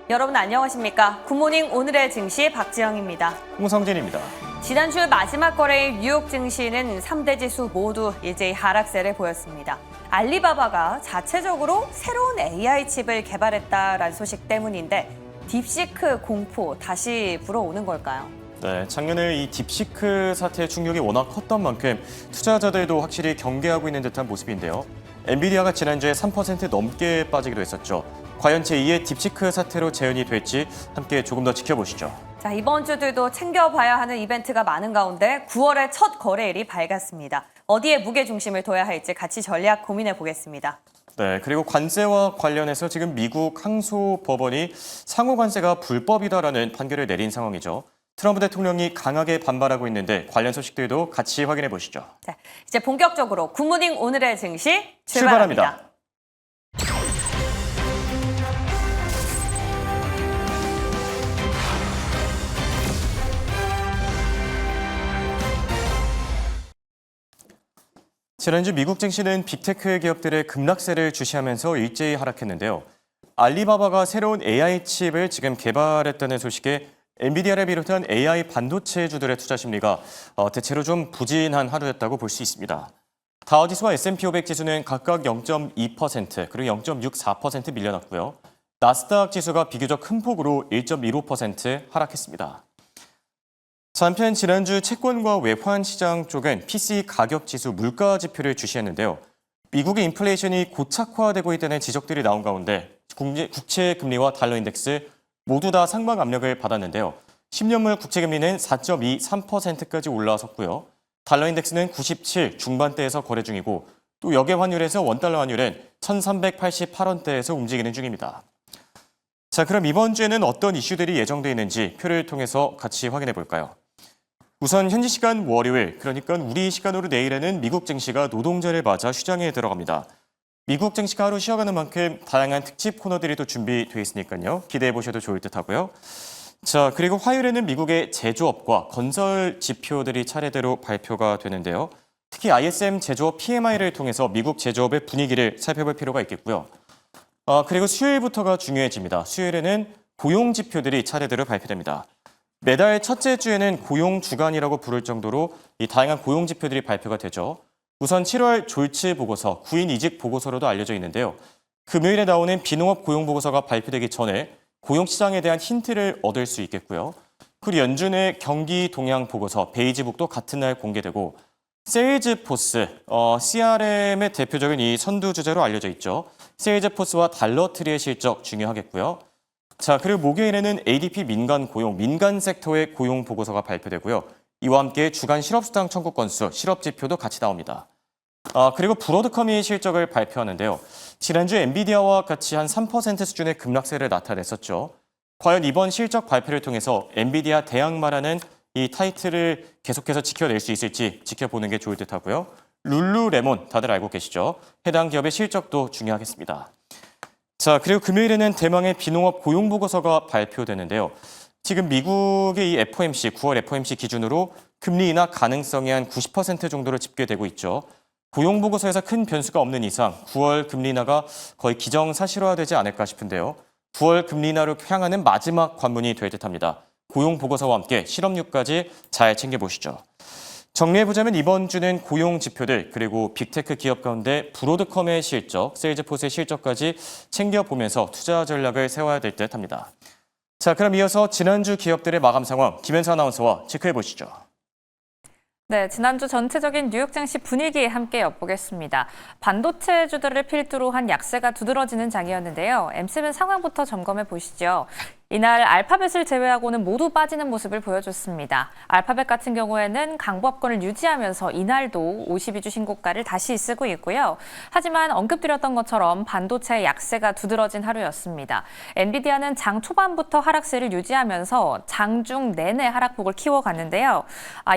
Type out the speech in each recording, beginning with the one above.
여러분 안녕하십니까? 굿모닝 오늘의 증시 박지영입니다. 홍성진입니다. 지난주 마지막 거래일 뉴욕 증시는 3대 지수 모두 일제히 하락세를 보였습니다. 알리바바가 자체적으로 새로운 AI 칩을 개발했다라는 소식 때문인데 딥시크 공포 다시 불어오는 걸까요? 네, 작년에 이 딥시크 사태의 충격이 워낙 컸던 만큼 투자자들도 확실히 경계하고 있는 듯한 모습인데요. 엔비디아가 지난주에 3% 넘게 빠지기도 했었죠. 과연 제2의 딥시크 사태로 재현이 될지 함께 조금 더 지켜보시죠. 자, 이번 주들도 챙겨봐야 하는 이벤트가 많은 가운데 9월의 첫 거래일이 밝았습니다. 어디에 무게중심을 둬야 할지 같이 전략 고민해 보겠습니다. 네, 그리고 관세와 관련해서 지금 미국 항소법원이 상호 관세가 불법이다라는 판결을 내린 상황이죠. 트럼프 대통령이 강하게 반발하고 있는데 관련 소식들도 같이 확인해 보시죠. 자, 이제 본격적으로 굿모닝 오늘의 증시 출발합니다. 지난주 미국 증시는 빅테크 기업들의 급락세를 주시하면서 일제히 하락했는데요. 알리바바가 새로운 AI 칩을 지금 개발했다는 소식에 엔비디아를 비롯한 AI 반도체주들의 투자 심리가 대체로 좀 부진한 하루였다고 볼 수 있습니다. 다우지수와 S&P 500 지수는 각각 0.2% 그리고 0.64% 밀려났고요. 나스닥 지수가 비교적 큰 폭으로 1.15% 하락했습니다. 한편 지난주 채권과 외환 시장 쪽은 PC 가격 지수 물가 지표를 주시했는데요. 미국의 인플레이션이 고착화되고 있다는 지적들이 나온 가운데 국채 금리와 달러 인덱스 모두 다 상방 압력을 받았는데요. 10년물 국채 금리는 4.23%까지 올라섰고요. 달러 인덱스는 97 중반대에서 거래 중이고 또 역외 환율에서 원달러 환율은 1,388원대에서 움직이는 중입니다. 자, 그럼 이번 주에는 어떤 이슈들이 예정돼 있는지 표를 통해서 같이 확인해 볼까요? 우선 현지 시간 월요일, 그러니까 우리 시간으로 내일에는 미국 증시가 노동절을 맞아 휴장에 들어갑니다. 미국 증시가 하루 쉬어가는 만큼 다양한 특집 코너들이 또 준비되어 있으니까요. 기대해 보셔도 좋을 듯 하고요. 자, 그리고 화요일에는 미국의 제조업과 건설 지표들이 차례대로 발표가 되는데요. 특히 ISM 제조업 PMI를 통해서 미국 제조업의 분위기를 살펴볼 필요가 있겠고요. 그리고 수요일부터가 중요해집니다. 수요일에는 고용 지표들이 차례대로 발표됩니다. 매달 첫째 주에는 고용 주간이라고 부를 정도로 이 다양한 고용 지표들이 발표가 되죠. 우선 7월 졸지 보고서, 구인 이직 보고서로도 알려져 있는데요. 금요일에 나오는 비농업 고용 보고서가 발표되기 전에 고용 시장에 대한 힌트를 얻을 수 있겠고요. 그리고 연준의 경기 동향 보고서, 베이지북도 같은 날 공개되고 세일즈포스, CRM의 대표적인 이 선두 주제로 알려져 있죠. 세일즈포스와 달러트리의 실적 중요하겠고요. 자, 그리고 목요일에는 ADP 민간 고용, 민간 섹터의 고용 보고서가 발표되고요. 이와 함께 주간 실업수당 청구 건수, 실업 지표도 같이 나옵니다. 그리고 브로드컴이 실적을 발표하는데요. 지난주 엔비디아와 같이 한 3% 수준의 급락세를 나타냈었죠. 과연 이번 실적 발표를 통해서 엔비디아 대항마라는 이 타이틀을 계속해서 지켜낼 수 있을지 지켜보는 게 좋을 듯 하고요. 룰루레몬 다들 알고 계시죠? 해당 기업의 실적도 중요하겠습니다. 자, 그리고 금요일에는 대망의 비농업 고용 보고서가 발표되는데요. 지금 미국의 이 FOMC, 9월 FOMC 기준으로 금리 인하 가능성이 한 90% 정도로 집계되고 있죠. 고용 보고서에서 큰 변수가 없는 이상 9월 금리 인하가 거의 기정사실화되지 않을까 싶은데요. 9월 금리 인하로 향하는 마지막 관문이 될 듯합니다. 고용 보고서와 함께 실업률까지 잘 챙겨보시죠. 정리해보자면 이번 주는 고용 지표들 그리고 빅테크 기업 가운데 브로드컴의 실적, 세일즈포스의 실적까지 챙겨보면서 투자 전략을 세워야 될 듯합니다. 자, 그럼 이어서 지난주 기업들의 마감 상황 김현수 아나운서와 체크해보시죠. 네, 지난주 전체적인 뉴욕 증시 분위기 함께 엿보겠습니다. 반도체주들을 필두로 한 약세가 두드러지는 장이었는데요. M7 상황부터 점검해 보시죠. 이날 알파벳을 제외하고는 모두 빠지는 모습을 보여줬습니다. 알파벳 같은 경우에는 강보합권을 유지하면서 이날도 52주 신고가를 다시 쓰고 있고요. 하지만 언급드렸던 것처럼 반도체의 약세가 두드러진 하루였습니다. 엔비디아는 장 초반부터 하락세를 유지하면서 장중 내내 하락폭을 키워갔는데요.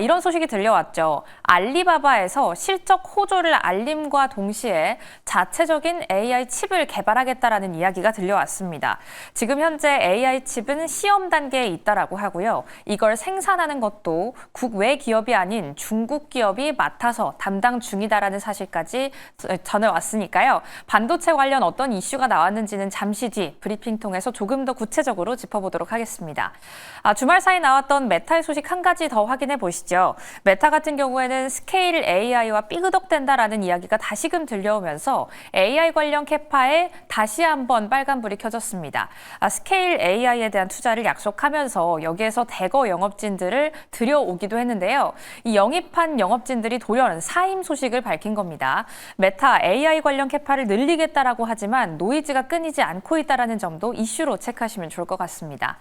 이런 소식이 들려왔죠. 알리바바에서 실적 호조를 알림과 동시에 자체적인 AI 칩을 개발하겠다라는 이야기가 들려왔습니다. 지금 현재 AI AI 칩은 시험 단계에 있다라고 하고요. 이걸 생산하는 것도 국외 기업이 아닌 중국 기업이 맡아서 담당 중이다라는 사실까지 전해왔으니까요. 반도체 관련 어떤 이슈가 나왔는지는 잠시 뒤 브리핑 통해서 조금 더 구체적으로 짚어보도록 하겠습니다. 주말 사이 나왔던 메타의 소식 한 가지 더 확인해 보시죠. 메타 같은 경우에는 스케일 AI와 삐그덕된다라는 이야기가 다시금 들려오면서 AI 관련 캐파에 다시 한번 빨간불이 켜졌습니다. 스케일 AI에 대한 투자를 약속하면서 여기에서 대거 영업진들을 들여오기도 했는데요. 이 영입한 영업진들이 돌연 사임 소식을 밝힌 겁니다. 메타 AI 관련 캐파를 늘리겠다라고 하지만 노이즈가 끊이지 않고 있다는 점도 이슈로 체크하시면 좋을 것 같습니다.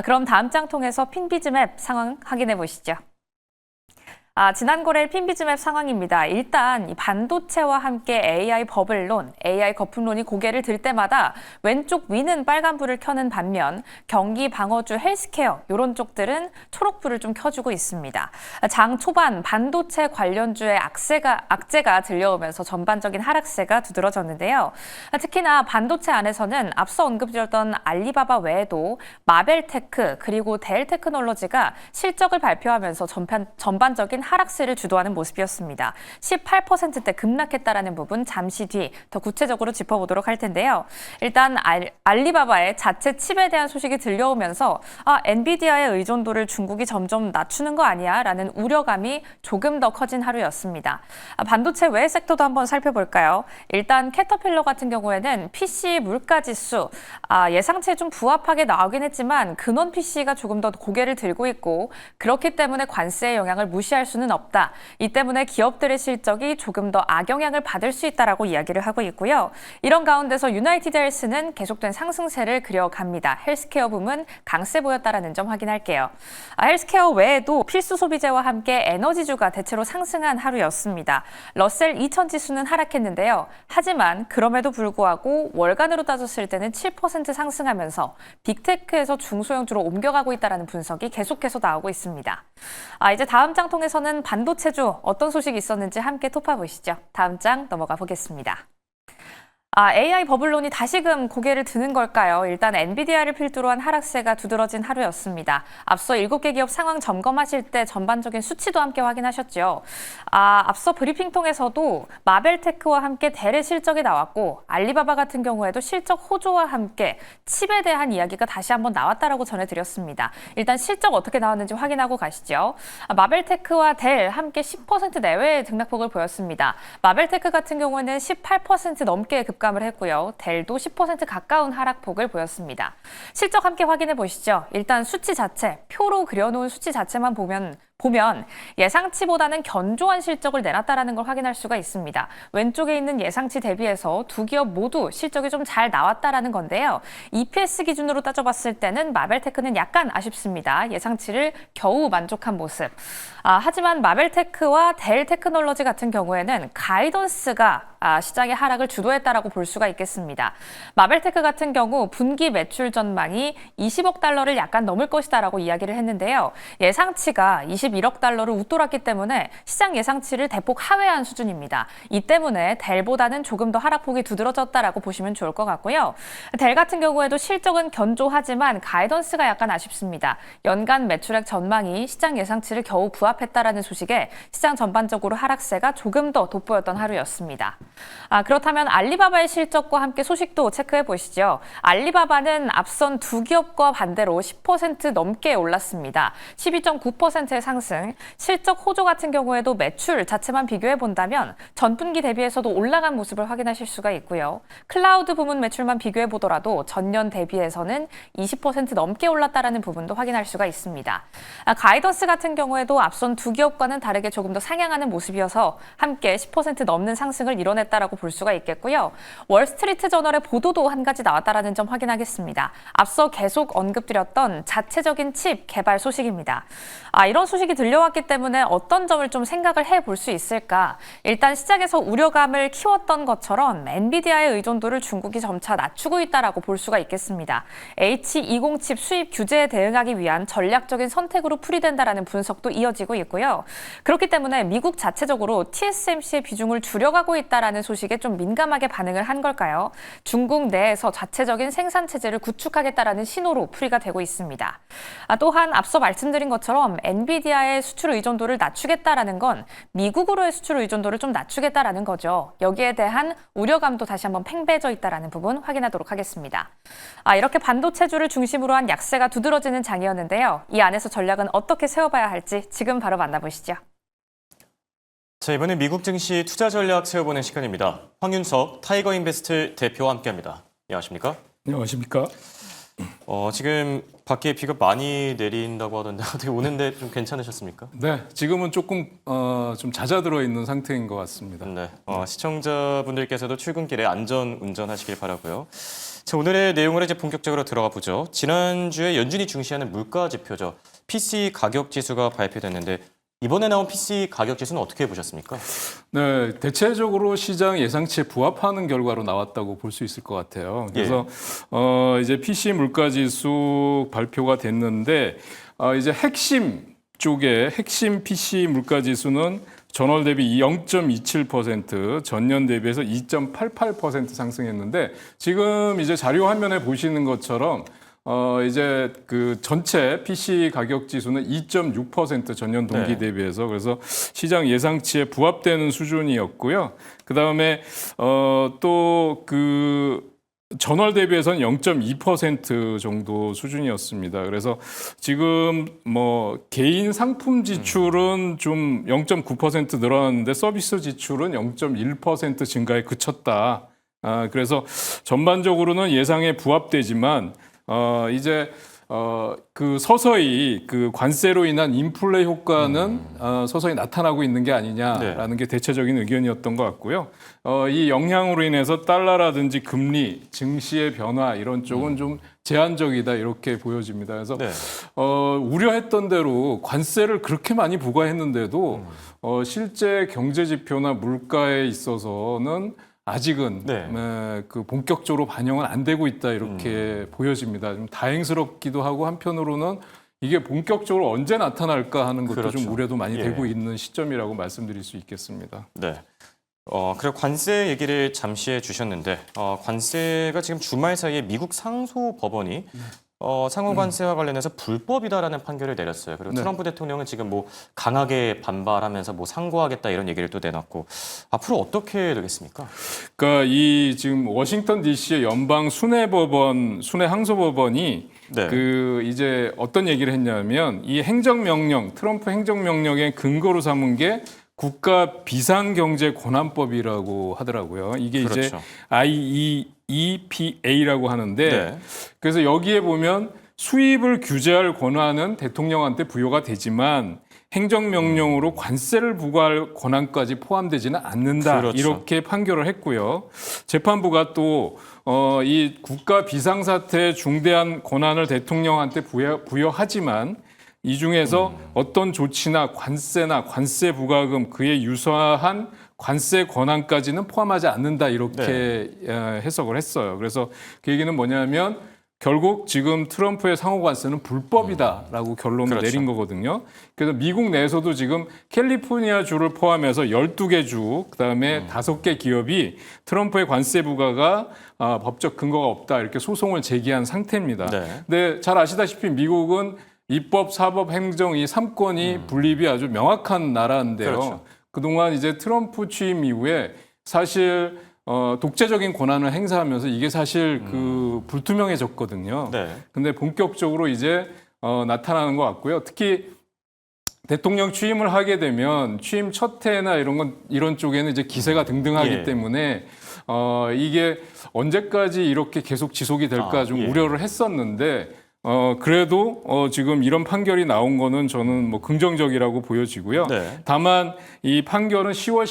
그럼 다음 장 통해서 핀비즈맵 상황 확인해 보시죠. 지난 거래일 핀비즈맵 상황입니다. 일단 이 반도체와 함께 AI 버블론, AI 거품론이 고개를 들 때마다 왼쪽 위는 빨간불을 켜는 반면 경기 방어주 헬스케어 이런 쪽들은 초록불을 좀 켜주고 있습니다. 장 초반 반도체 관련주의 악재가 들려오면서 전반적인 하락세가 두드러졌는데요. 특히나 반도체 안에서는 앞서 언급드렸던 알리바바 외에도 마벨테크 그리고 델테크놀로지가 실적을 발표하면서 전반적인 하락세를 주도하는 모습이었습니다. 18%대 급락했다라는 부분 잠시 뒤 더 구체적으로 짚어보도록 할 텐데요. 일단 알리바바의 자체 칩에 대한 소식이 들려오면서 엔비디아의 의존도를 중국이 점점 낮추는 거 아니야? 라는 우려감이 조금 더 커진 하루였습니다. 반도체 외의 섹터도 한번 살펴볼까요? 일단 캐터필러 같은 경우에는 PC 물가지수 예상치에 좀 부합하게 나오긴 했지만 근원 PC가 조금 더 고개를 들고 있고 그렇기 때문에 관세의 영향을 무시할 수는 없다. 이 때문에 기업들의 실적이 조금 더 악영향을 받을 수 있다라고 이야기를 하고 있고요. 이런 가운데서 유나이티드 헬스는 계속된 상승세를 그려갑니다. 헬스케어 부문 강세 보였다라는 점 확인할게요. 헬스케어 외에도 필수 소비재와 함께 에너지주가 대체로 상승한 하루였습니다. 러셀 2000 지수는 하락했는데요. 하지만 그럼에도 불구하고 월간으로 따졌을 때는 7% 상승하면서 빅테크에서 중소형주로 옮겨가고 있다는 분석이 계속해서 나오고 있습니다. 이제 다음 장 통해서는 반도체주 어떤 소식이 있었는지 함께 톱파보시죠. 다음 장 넘어가 보겠습니다. AI 버블론이 다시금 고개를 드는 걸까요? 일단 엔비디아를 필두로 한 하락세가 두드러진 하루였습니다. 앞서 7개 기업 상황 점검하실 때 전반적인 수치도 함께 확인하셨죠. 앞서 브리핑 통해서도 마벨테크와 함께 델의 실적이 나왔고 알리바바 같은 경우에도 실적 호조와 함께 칩에 대한 이야기가 다시 한번 나왔다라고 전해드렸습니다. 일단 실적 어떻게 나왔는지 확인하고 가시죠. 마벨테크와 델 함께 10% 내외의 등락폭을 보였습니다. 마벨테크 같은 경우에는 18% 넘게 급감을 했고요. 델도 10% 가까운 하락폭을 보였습니다. 실적 함께 확인해 보시죠. 일단 수치 자체, 표로 그려놓은 수치 자체만 보면 예상치보다는 견조한 실적을 내놨다는 걸 확인할 수가 있습니다. 왼쪽에 있는 예상치 대비해서 두 기업 모두 실적이 좀 잘 나왔다라는 건데요. EPS 기준으로 따져봤을 때는 마벨테크는 약간 아쉽습니다. 예상치를 겨우 만족한 모습. 하지만 마벨테크와 델테크놀로지 같은 경우에는 가이던스가 시장의 하락을 주도했다라고 볼 수가 있겠습니다. 마벨테크 같은 경우 분기 매출 전망이 20억 달러를 약간 넘을 것이다라고 이야기를 했는데요. 예상치가 21억 달러를 웃돌았기 때문에 시장 예상치를 대폭 하회한 수준입니다. 이 때문에 델보다는 조금 더 하락폭이 두드러졌다라고 보시면 좋을 것 같고요. 델 같은 경우에도 실적은 견조하지만 가이던스가 약간 아쉽습니다. 연간 매출액 전망이 시장 예상치를 겨우 부합했다라는 소식에 시장 전반적으로 하락세가 조금 더 돋보였던 하루였습니다. 그렇다면 알리바바의 실적과 함께 소식도 체크해 보시죠. 알리바바는 앞선 두 기업과 반대로 10% 넘게 올랐습니다. 12.9%의 상승, 실적 호조 같은 경우에도 매출 자체만 비교해 본다면 전분기 대비해서도 올라간 모습을 확인하실 수가 있고요. 클라우드 부문 매출만 비교해 보더라도 전년 대비해서는 20% 넘게 올랐다는 부분도 확인할 수가 있습니다. 가이던스 같은 경우에도 앞선 두 기업과는 다르게 조금 더 상향하는 모습이어서 함께 10% 넘는 상승을 이뤄냈다라고 볼 수가 있겠고요. 월스트리트 저널의 보도도 한 가지 나왔다라는 점 확인하겠습니다. 앞서 계속 언급드렸던 자체적인 칩 개발 소식입니다. 이런 소식이 얘기 들려왔기 때문에 어떤 점을 좀 생각을 해볼 수 있을까? 일단 시장에서 우려감을 키웠던 것처럼 엔비디아의 의존도를 중국이 점차 낮추고 있다라고 볼 수가 있겠습니다. H20 칩 수입 규제에 대응하기 위한 전략적인 선택으로 풀이된다라는 분석도 이어지고 있고요. 그렇기 때문에 미국 자체적으로 TSMC의 비중을 줄여가고 있다라는 소식에 좀 민감하게 반응을 한 걸까요? 중국 내에서 자체적인 생산 체제를 구축하겠다라는 신호로 풀이가 되고 있습니다. 또한 앞서 말씀드린 것처럼 엔비디아의 수출 의존도를 낮추겠다라는 건 미국으로의 수출 의존도를 좀 낮추겠다라는 거죠. 여기에 대한 우려감도 다시 한번 팽배해져 있다라는 부분 확인하도록 하겠습니다. 이렇게 반도체주를 중심으로 한 약세가 두드러지는 장이었는데요. 이 안에서 전략은 어떻게 세워봐야 할지 지금 바로 만나보시죠. 자, 이번엔 미국 증시 투자 전략 세워보는 시간입니다. 황윤석 타이거인베스트 대표와 함께합니다. 안녕하십니까? 안녕하십니까? 지금 밖에 비가 많이 내린다고 하던데 어떻게 오는데 좀 괜찮으셨습니까? 네, 지금은 조금 좀 잦아들어 있는 상태인 것 같습니다. 네, 시청자분들께서도 출근길에 안전 운전하시길 바라고요. 자, 오늘의 내용으로 이제 본격적으로 들어가 보죠. 지난주에 연준이 중시하는 물가 지표죠. PC 가격 지수가 발표됐는데 이번에 나온 PC 가격 지수는 어떻게 보셨습니까? 네, 대체적으로 시장 예상치에 부합하는 결과로 나왔다고 볼 수 있을 것 같아요. 그래서 이제 PC 물가 지수 발표가 됐는데 이제 핵심 쪽에 핵심 PC 물가 지수는 전월 대비 0.27%, 전년 대비해서 2.88% 상승했는데 지금 이제 자료 화면에 보시는 것처럼 이제 그 전체 PC 가격 지수는 2.6% 전년 동기 네. 대비해서 그래서 시장 예상치에 부합되는 수준이었고요. 그다음에 또 그 전월 대비해서는 0.2% 정도 수준이었습니다. 그래서 지금 뭐 개인 상품 지출은 좀 0.9% 늘어났는데 서비스 지출은 0.1% 증가에 그쳤다. 그래서 전반적으로는 예상에 부합되지만 이제 그 서서히 그 관세로 인한 인플레 효과는 서서히 나타나고 있는 게 아니냐라는 게 대체적인 의견이었던 것 같고요. 이 영향으로 인해서 달러라든지 금리, 증시의 변화 이런 쪽은 좀 제한적이다 이렇게 보여집니다. 그래서 네. 우려했던 대로 관세를 그렇게 많이 부과했는데도 실제 경제 지표나 물가에 있어서는 아직은 네. 그 본격적으로 반영은 안 되고 있다 이렇게 보여집니다. 좀 다행스럽기도 하고 한편으로는 이게 본격적으로 언제 나타날까 하는 것도 그렇죠. 좀 우려도 많이 예. 되고 있는 시점이라고 말씀드릴 수 있겠습니다. 네. 그리고 관세 얘기를 잠시 해주셨는데 관세가 지금 주말 사이에 미국 상소법원이 상호 관세와 관련해서 불법이다라는 판결을 내렸어요. 그리고 네. 트럼프 대통령은 지금 뭐 강하게 반발하면서 뭐 상고하겠다 이런 얘기를 또 내놨고 앞으로 어떻게 되겠습니까? 그러니까 이 지금 워싱턴 D.C.의 연방 순회법원, 순회항소법원이 네. 그 이제 어떤 얘기를 했냐면 이 행정명령, 트럼프 행정명령의 근거로 삼은 게 국가 비상경제권한법이라고 하더라고요. 이게 그렇죠. 이제 IEEPA라고 하는데 네. 그래서 여기에 보면 수입을 규제할 권한은 대통령한테 부여가 되지만 행정명령으로 관세를 부과할 권한까지 포함되지는 않는다. 그렇죠. 이렇게 판결을 했고요. 재판부가 또 이 국가 비상사태에 중대한 권한을 대통령한테 부여하지만 이 중에서 어떤 조치나 관세나 관세 부과금 그에 유사한 관세 권한까지는 포함하지 않는다 이렇게 해석을 했어요. 그래서 그 얘기는 뭐냐면 결국 지금 트럼프의 상호 관세는 불법이다라고 결론을 그렇죠. 내린 거거든요. 그래서 미국 내에서도 지금 캘리포니아 주를 포함해서 12개 주, 그다음에 5개 기업이 트럼프의 관세 부과가 법적 근거가 없다 이렇게 소송을 제기한 상태입니다. 네. 근데 잘 아시다시피 미국은 입법, 사법, 행정 이 3권이 분립이 아주 명확한 나라인데요. 그렇죠. 그동안 이제 트럼프 취임 이후에 사실 독재적인 권한을 행사하면서 이게 사실 그 불투명해졌거든요. 네. 근데 본격적으로 이제 나타나는 것 같고요. 특히 대통령 취임을 하게 되면 취임 첫 해나 이런 쪽에는 이제 기세가 등등하기 예. 때문에 이게 언제까지 이렇게 계속 지속이 될까 좀 예. 우려를 했었는데 그래도 지금 이런 판결이 나온 거는 저는 뭐 긍정적이라고 보여지고요. 네. 다만 이 판결은 10월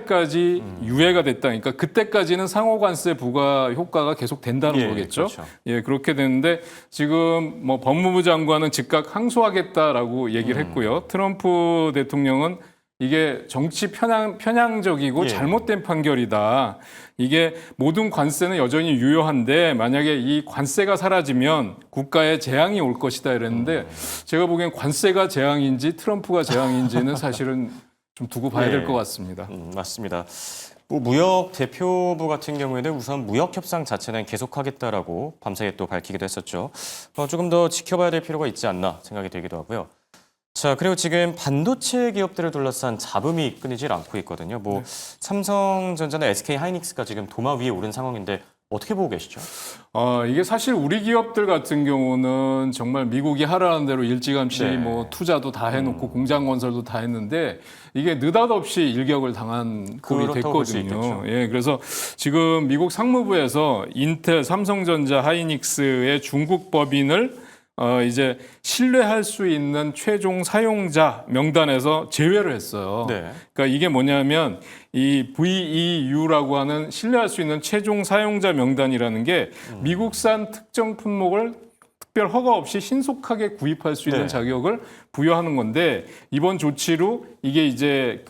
14일까지 유예가 됐다. 그러니까 그때까지는 상호관세 부과 효과가 계속 된다는 예, 거겠죠. 그렇죠. 예, 그렇게 되는데 지금 뭐 법무부 장관은 즉각 항소하겠다라고 얘기를 했고요. 트럼프 대통령은 이게 정치 편향적이고 예. 잘못된 판결이다. 이게 모든 관세는 여전히 유효한데 만약에 이 관세가 사라지면 국가에 재앙이 올 것이다 이랬는데 제가 보기엔 관세가 재앙인지 트럼프가 재앙인지는 사실은 좀 두고 봐야 될 예. 것 같습니다. 맞습니다. 뭐 무역 대표부 같은 경우에는 우선 무역 협상 자체는 계속하겠다라고 밤사이에 또 밝히기도 했었죠. 조금 더 지켜봐야 될 필요가 있지 않나 생각이 들기도 하고요. 자, 그리고 지금 반도체 기업들을 둘러싼 잡음이 끊이질 않고 있거든요. 뭐 삼성전자나 SK 하이닉스가 지금 도마 위에 오른 상황인데 어떻게 보고 계시죠? 이게 사실 우리 기업들 같은 경우는 정말 미국이 하라는 대로 일찌감치 네. 뭐 투자도 다 해놓고 공장 건설도 다 했는데 이게 느닷없이 일격을 당한 꼴이 그렇다고 볼수 됐거든요. 있겠죠. 예, 그래서 지금 미국 상무부에서 인텔, 삼성전자, 하이닉스의 중국 법인을 이제 신뢰할 수 있는 최종 사용자 명단에서 제외를 했어요. 네. 그러니까 이게 뭐냐면 이 VEU라고 하는 신뢰할 수 있는 최종 사용자 명단이라는 게 미국산 특정 품목을 특별 허가 없이 신속하게 구입할 수 있는 네. 자격을 부여하는 건데 이번 조치로 이게 이제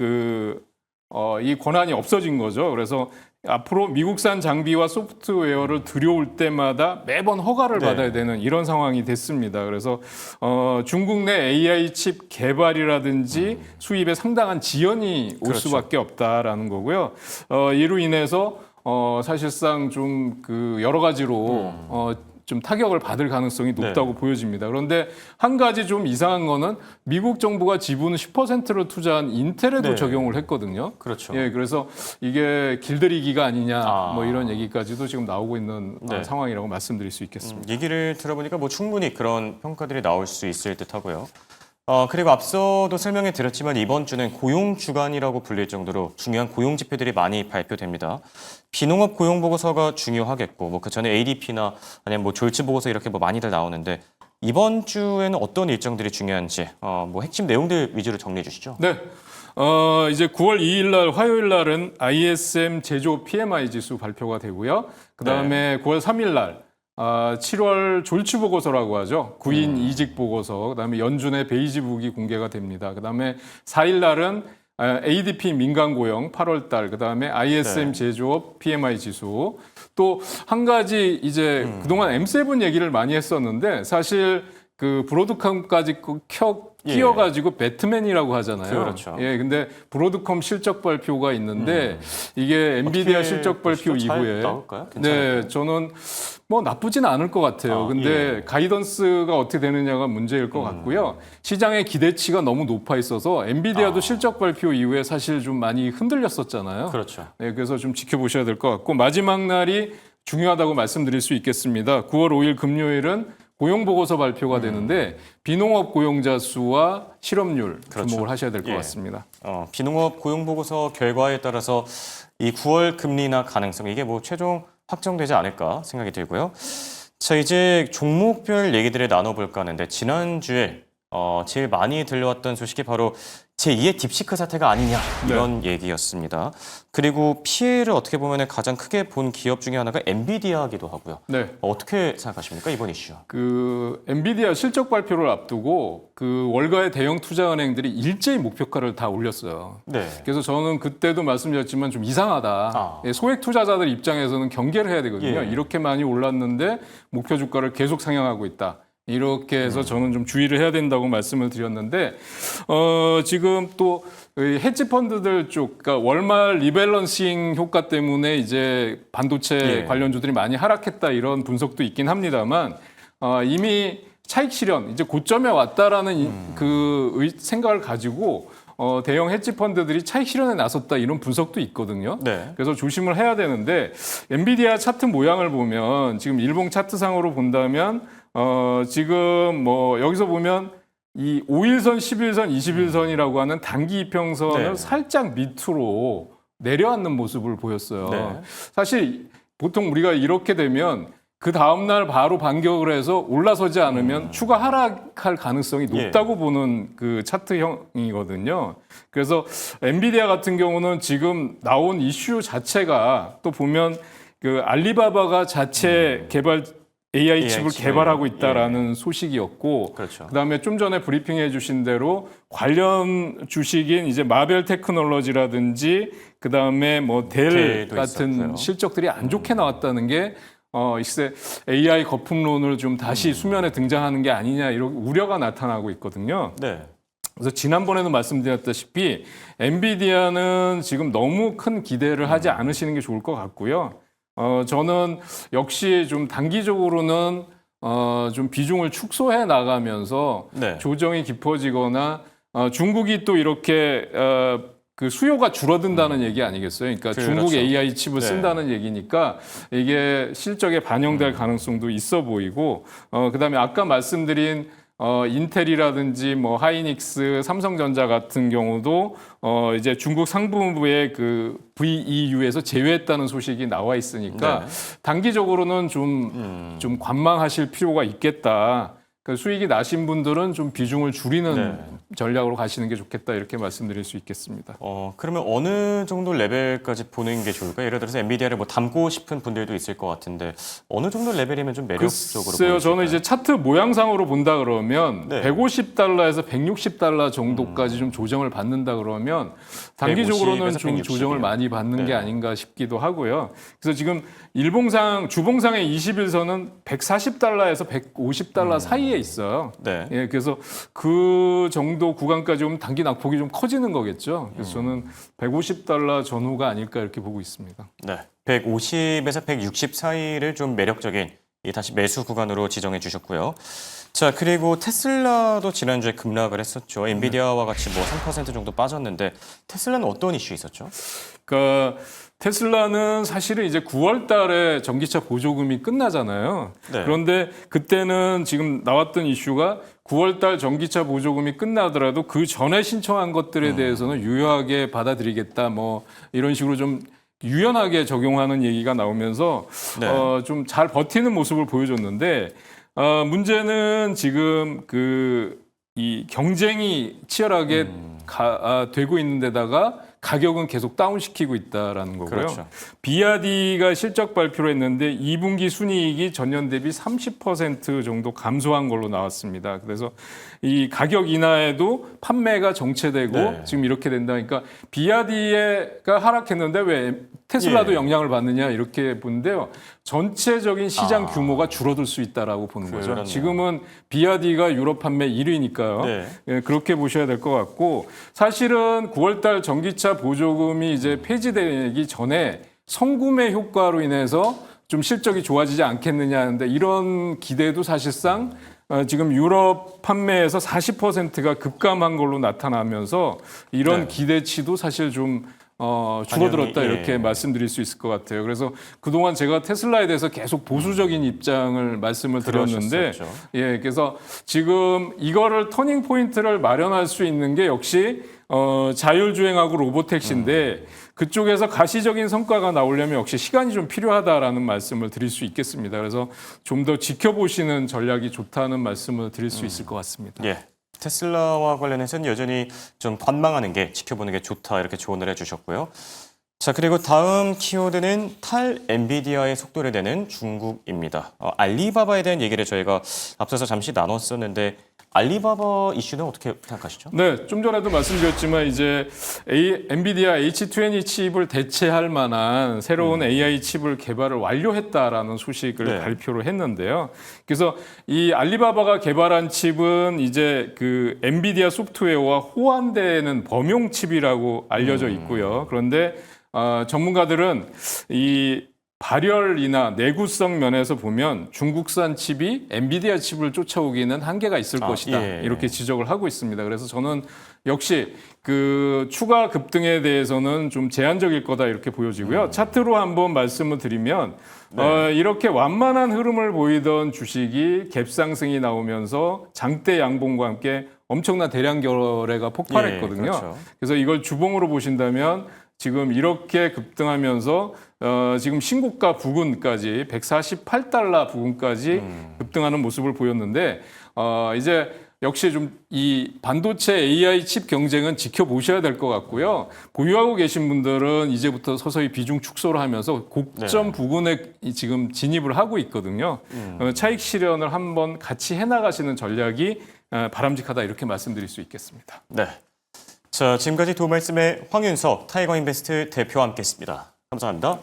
이 권한이 없어진 거죠. 그래서 앞으로 미국산 장비와 소프트웨어를 들여올 때마다 매번 허가를 네. 받아야 되는 이런 상황이 됐습니다. 그래서 중국 내 AI 칩 개발이라든지 수입에 상당한 지연이 올 그렇죠. 수밖에 없다라는 거고요. 이로 인해서 사실상 좀 여러 가지로 좀 타격을 받을 가능성이 높다고 보여집니다. 그런데 한 가지 좀 이상한 거는 미국 정부가 지분 10%를 투자한 인텔에도 네. 적용을 했거든요. 그렇죠. 예, 그래서 이게 길들이기가 아니냐 아. 뭐 이런 얘기까지도 지금 나오고 있는 네. 상황이라고 말씀드릴 수 있겠습니다. 얘기를 들어보니까 뭐 충분히 그런 평가들이 나올 수 있을 듯하고요. 그리고 앞서도 설명해 드렸지만 이번 주는 고용 주간이라고 불릴 정도로 중요한 고용 지표들이 많이 발표됩니다. 비농업 고용 보고서가 중요하겠고, 뭐 그 전에 ADP나 아니면 뭐 졸지 보고서 이렇게 뭐 많이들 나오는데 이번 주에는 어떤 일정들이 중요한지 뭐 핵심 내용들 위주로 정리해 주시죠. 네. 이제 9월 2일 날 화요일 날은 ISM 제조 PMI 지수 발표가 되고요. 그다음에 9월 3일 날 7월 졸치 보고서라고 하죠. 구인 이직 보고서, 그다음에 연준의 베이지 북이 공개가 됩니다. 그다음에 4일 날은 ADP 민간 고용 8월 달, 그다음에 ISM 제조업 PMI 지수. 또 한 가지 이제 그동안 M7 얘기를 많이 했었는데 사실 그 브로드컴까지 끼워가지고 배트맨이라고 하잖아요. 그렇죠. 예, 근데 브로드컴 실적 발표가 있는데 이게 엔비디아 실적 발표 이후에 나올까요? 네, 저는 뭐 나쁘지는 않을 것 같아요. 근데 가이던스가 어떻게 되느냐가 문제일 것 같고요. 시장의 기대치가 너무 높아 있어서 엔비디아도 실적 발표 이후에 사실 좀 많이 흔들렸었잖아요. 그렇죠. 네, 그래서 좀 지켜보셔야 될 것 같고 마지막 날이 중요하다고 말씀드릴 수 있겠습니다. 9월 5일 금요일은 고용보고서 발표가 되는데 비농업 고용자 수와 실업률 그렇죠. 주목을 하셔야 될 것 예. 같습니다. 비농업 고용 보고서 결과에 따라서 이 9월 금리나 가능성 이게 뭐 최종 확정되지 않을까 생각이 들고요. 자, 이제 종목별 얘기들을 나눠볼까 하는데 지난주에 제일 많이 들려왔던 소식이 바로 제2의 딥시크 사태가 아니냐 이런 얘기였습니다. 그리고 피해를 어떻게 보면 가장 크게 본 기업 중에 하나가 엔비디아이기도 하고요. 네. 어떻게 생각하십니까 이번 이슈? 엔비디아 실적 발표를 앞두고 월가의 대형 투자은행들이 일제히 목표가를 다 올렸어요. 네. 그래서 저는 그때도 말씀드렸지만 좀 이상하다. 아. 소액 투자자들 입장에서는 경계를 해야 되거든요. 예. 이렇게 많이 올랐는데 목표 주가를 계속 상향하고 있다. 이렇게 해서 저는 좀 주의를 해야 된다고 말씀을 드렸는데 지금 또 헤지 펀드들 쪽, 그러니까 월말 리밸런싱 효과 때문에 이제 반도체 관련주들이 많이 하락했다 이런 분석도 있긴 합니다만 이미 차익 실현 이제 고점에 왔다라는 생각을 가지고 대형 헤지 펀드들이 차익 실현에 나섰다 이런 분석도 있거든요. 네. 그래서 조심을 해야 되는데 엔비디아 차트 모양을 보면 지금 일봉 차트상으로 본다면 지금 뭐 여기서 보면 이 5일선, 10일선, 20일선이라고 하는 단기 이평선을 네. 살짝 밑으로 내려앉는 모습을 보였어요. 네. 사실 보통 우리가 이렇게 되면 그 다음날 바로 반격을 해서 올라서지 않으면 추가 하락할 가능성이 높다고 보는 그 차트형이거든요. 그래서 엔비디아 같은 경우는 지금 나온 이슈 자체가 또 보면 그 알리바바가 자체 개발 AI 칩을 칩을, 개발하고 있다라는 소식이었고, 그렇죠. 그다음에 좀 전에 브리핑해 주신 대로 관련 주식인 이제 마벨 테크놀로지라든지 그다음에 뭐 델 델도 같은 있었고요. 실적들이 안 좋게 나왔다는 게 이제 AI 거품론을 좀 다시 수면에 등장하는 게 아니냐 이런 우려가 나타나고 있거든요. 네. 그래서 지난번에도 말씀드렸다시피 엔비디아는 지금 너무 큰 기대를 하지 않으시는 게 좋을 것 같고요. 저는 역시 좀 단기적으로는 좀 비중을 축소해 나가면서 네. 조정이 깊어지거나 중국이 또 이렇게 그 수요가 줄어든다는 얘기 아니겠어요? 그러니까 그렇죠. 중국 AI 칩을 네. 쓴다는 얘기니까 이게 실적에 반영될 가능성도 있어 보이고 그다음에 아까 말씀드린 인텔이라든지 뭐 하이닉스, 삼성전자 같은 경우도 이제 중국 상무부의 그 VEU에서 제외했다는 소식이 나와 있으니까 단기적으로는 좀 관망하실 필요가 있겠다. 그 수익이 나신 분들은 좀 비중을 줄이는 전략으로 가시는 게 좋겠다 이렇게 말씀드릴 수 있겠습니다. 그러면 어느 정도 레벨까지 보는 게 좋을까요? 예를 들어서 엔비디아를 뭐 담고 싶은 분들도 있을 것 같은데 어느 정도 레벨이면 좀 매력적으로 글쎄요, 보일까요? 저는 이제 차트 모양상으로 본다 그러면 네. 150달러에서 160달러 정도까지 좀 조정을 받는다 그러면 단기적으로는 150에서 좀 160 이요. 조정을 많이 받는 게 네. 아닌가 싶기도 하고요. 그래서 지금 주봉상의 20일선은 140달러에서 150달러 사이에 있어요. 네. 예, 그래서 그 정도 구간까지 오면 단기 낙폭이 좀 커지는 거겠죠. 그래서 저는 150달러 전후가 아닐까 이렇게 보고 있습니다. 네. 150에서 160 사이를 좀 매력적인 다시 매수 구간으로 지정해 주셨고요. 자, 그리고 테슬라도 지난주에 급락을 했었죠. 엔비디아와 같이 뭐 3% 정도 빠졌는데 테슬라는 어떤 이슈 있었죠? 그러니까 테슬라는 사실은 이제 9월 달에 전기차 보조금이 끝나잖아요. 네. 그런데 그때는 지금 나왔던 이슈가 9월 달 전기차 보조금이 끝나더라도 그 전에 신청한 것들에 대해서는 유효하게 받아들이겠다. 뭐 이런 식으로 좀 유연하게 적용하는 얘기가 나오면서 네. 좀 잘 버티는 모습을 보여줬는데 문제는 지금 이 경쟁이 치열하게 되고 있는 데다가 가격은 계속 다운시키고 있다라는 거고요. 그렇죠. 비아디가 실적 발표를 했는데 2분기 순이익이 전년 대비 30% 정도 감소한 걸로 나왔습니다. 그래서 이 가격 인하에도 판매가 정체되고 네. 지금 이렇게 된다니까 비아디가 하락했는데 왜 테슬라도 예. 영향을 받느냐 이렇게 보는데요. 전체적인 시장 규모가 줄어들 수 있다라고 보는 거죠. 그렇네요. 지금은 비아디가 유럽 판매 1위니까요. 네. 예, 그렇게 보셔야 될 것 같고 사실은 9월달 전기차 보조금이 이제 폐지되기 전에 성구매 효과로 인해서 좀 실적이 좋아지지 않겠느냐 하는데 이런 기대도 사실상 지금 유럽 판매에서 40%가 급감한 걸로 나타나면서 이런 네. 기대치도 사실 좀 줄어들었다 반영이, 이렇게 예. 말씀드릴 수 있을 것 같아요. 그래서 그동안 제가 테슬라에 대해서 계속 보수적인 입장을 말씀을 드렸는데 그러셨었죠. 예, 그래서 지금 이거를 터닝 포인트를 마련할 수 있는 게 역시 자율주행하고 로보택시인데 그쪽에서 가시적인 성과가 나오려면 역시 시간이 좀 필요하다라는 말씀을 드릴 수 있겠습니다. 그래서 좀 더 지켜보시는 전략이 좋다는 말씀을 드릴 수 있을 것 같습니다. 예. 테슬라와 관련해서는 여전히 좀 관망하는 게 지켜보는 게 좋다 이렇게 조언을 해주셨고요. 자, 그리고 다음 키워드는 탈 엔비디아의 속도를 내는 중국입니다. 알리바바에 대한 얘기를 저희가 앞서서 잠시 나눴었는데 알리바바 이슈는 어떻게 생각하시죠? 네, 좀 전에도 말씀드렸지만 이제 엔비디아 H20 칩을 대체할 만한 새로운 AI 칩을 개발을 완료했다라는 소식을 네. 발표를 했는데요. 그래서 이 알리바바가 개발한 칩은 이제 그 엔비디아 소프트웨어와 호환되는 범용 칩이라고 알려져 있고요. 그런데 전문가들은 이 발열이나 내구성 면에서 보면 중국산 칩이 엔비디아 칩을 쫓아오기는 한계가 있을 것이다. 예. 이렇게 지적을 하고 있습니다. 그래서 저는 역시 그 추가 급등에 대해서는 좀 제한적일 거다 이렇게 보여지고요. 차트로 한번 말씀을 드리면 이렇게 완만한 흐름을 보이던 주식이 갭상승이 나오면서 장대 양봉과 함께 엄청난 대량 거래가 폭발했거든요. 예, 그렇죠. 그래서 이걸 주봉으로 보신다면 지금 이렇게 급등하면서 지금 신고가 부근까지 148달러 부근까지 급등하는 모습을 보였는데 이제 역시 좀 이 반도체 AI 칩 경쟁은 지켜보셔야 될 것 같고요. 보유하고 계신 분들은 이제부터 서서히 비중 축소를 하면서 고점 부근에 지금 진입을 하고 있거든요. 차익 실현을 한번 같이 해나가시는 전략이 바람직하다 이렇게 말씀드릴 수 있겠습니다. 네. 자, 지금까지 도움 말씀에 황윤석 타이거인베스트 대표와 함께했습니다. 감사합니다.